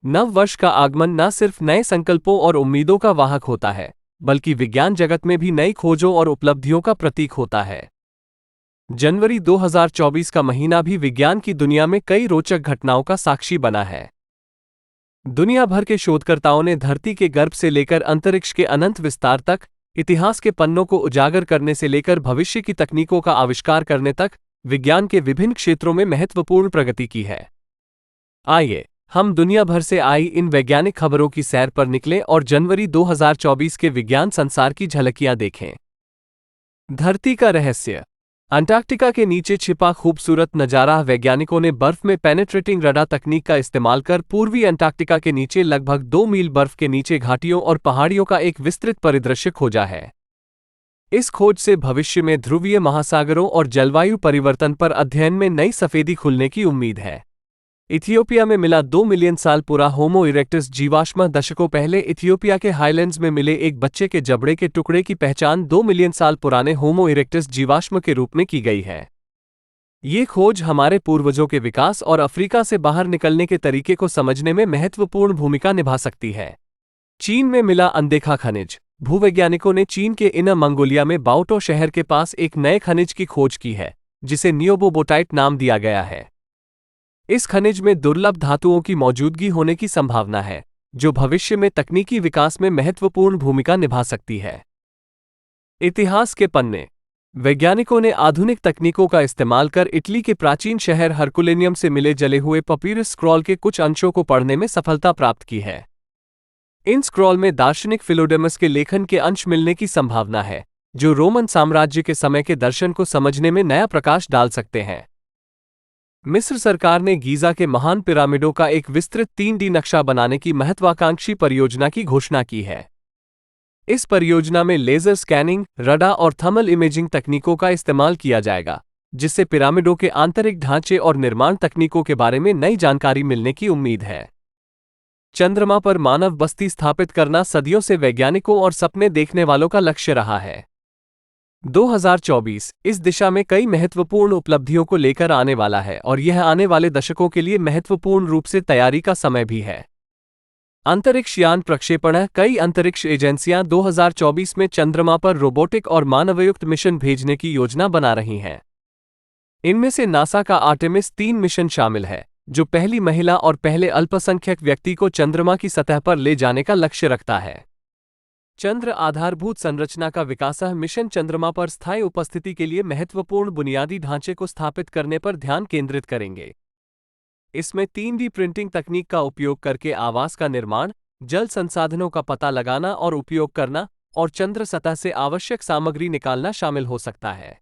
नव वर्ष का आगमन न सिर्फ नए संकल्पों और उम्मीदों का वाहक होता है, बल्कि विज्ञान जगत में भी नई खोजों और उपलब्धियों का प्रतीक होता है। जनवरी 2024 का महीना भी विज्ञान की दुनिया में कई रोचक घटनाओं का साक्षी बना है। दुनिया भर के शोधकर्ताओं ने धरती के गर्भ से लेकर अंतरिक्ष के अनंत विस्तार तक, इतिहास के पन्नों को उजागर करने से लेकर भविष्य की तकनीकों का आविष्कार करने तक, विज्ञान के विभिन्न क्षेत्रों में महत्वपूर्ण प्रगति की है। आइए हम दुनिया भर से आई इन वैज्ञानिक खबरों की सैर पर निकलें और जनवरी 2024 के विज्ञान संसार की झलकियां देखें। धरती का रहस्य। अंटार्कटिका के नीचे छिपा खूबसूरत नजारा। वैज्ञानिकों ने बर्फ में पेनेट्रेटिंग रडार तकनीक का इस्तेमाल कर पूर्वी अंटार्कटिका के नीचे लगभग 2 मील बर्फ के नीचे घाटियों और पहाड़ियों का एक विस्तृत परिदृश्य खोजा है। इस खोज से भविष्य में ध्रुवीय महासागरों और जलवायु परिवर्तन पर अध्ययन में नई सफेदी खुलने की उम्मीद है। इथियोपिया में मिला 2 मिलियन साल पुरा होमो इरेक्टस जीवाश्म। दशकों पहले इथियोपिया के हाईलैंड्स में मिले एक बच्चे के जबड़े के टुकड़े की पहचान 2 मिलियन साल पुराने होमो इरेक्टस जीवाश्म के रूप में की गई है। ये खोज हमारे पूर्वजों के विकास और अफ्रीका से बाहर निकलने के तरीके को समझने में महत्वपूर्ण भूमिका निभा सकती है। चीन में मिला अनदेखा खनिज। भूवैज्ञानिकों ने चीन के इनर मंगोलिया में बाओटो शहर के पास एक नए खनिज की खोज की है, जिसे नियोबोबोटाइट नाम दिया गया है। इस खनिज में दुर्लभ धातुओं की मौजूदगी होने की संभावना है, जो भविष्य में तकनीकी विकास में महत्वपूर्ण भूमिका निभा सकती है। इतिहास के पन्ने। वैज्ञानिकों ने आधुनिक तकनीकों का इस्तेमाल कर इटली के प्राचीन शहर हरकुलेनियम से मिले जले हुए पपीरस स्क्रॉल के कुछ अंशों को पढ़ने में सफलता प्राप्त की है। इन स्क्रॉल में दार्शनिक फिलोडेमस के लेखन के अंश मिलने की संभावना है, जो रोमन साम्राज्य के समय के दर्शन को समझने में नया प्रकाश डाल सकते हैं। मिस्र सरकार ने गीज़ा के महान पिरामिडों का एक विस्तृत 3D नक्शा बनाने की महत्वाकांक्षी परियोजना की घोषणा की है। इस परियोजना में लेजर स्कैनिंग, रडार और थर्मल इमेजिंग तकनीकों का इस्तेमाल किया जाएगा, जिससे पिरामिडों के आंतरिक ढांचे और निर्माण तकनीकों के बारे में नई जानकारी मिलने की उम्मीद है। चंद्रमा पर मानव बस्ती स्थापित करना सदियों से वैज्ञानिकों और सपने देखने वालों का लक्ष्य रहा है। 2024 इस दिशा में कई महत्वपूर्ण उपलब्धियों को लेकर आने वाला है और यह आने वाले दशकों के लिए महत्वपूर्ण रूप से तैयारी का समय भी है। अंतरिक्ष यान प्रक्षेपण। कई अंतरिक्ष एजेंसियां 2024 में चंद्रमा पर रोबोटिक और मानवयुक्त मिशन भेजने की योजना बना रही हैं। इनमें से नासा का आर्टेमिस 3 मिशन शामिल है, जो पहली महिला और पहले अल्पसंख्यक व्यक्ति को चंद्रमा की सतह पर ले जाने का लक्ष्य रखता है। चंद्र आधारभूत संरचना का विकास मिशन चंद्रमा पर स्थायी उपस्थिति के लिए महत्वपूर्ण बुनियादी ढांचे को स्थापित करने पर ध्यान केंद्रित करेंगे। इसमें 3D प्रिंटिंग तकनीक का उपयोग करके आवास का निर्माण, जल संसाधनों का पता लगाना और उपयोग करना, और चंद्र सतह से आवश्यक सामग्री निकालना शामिल हो सकता है।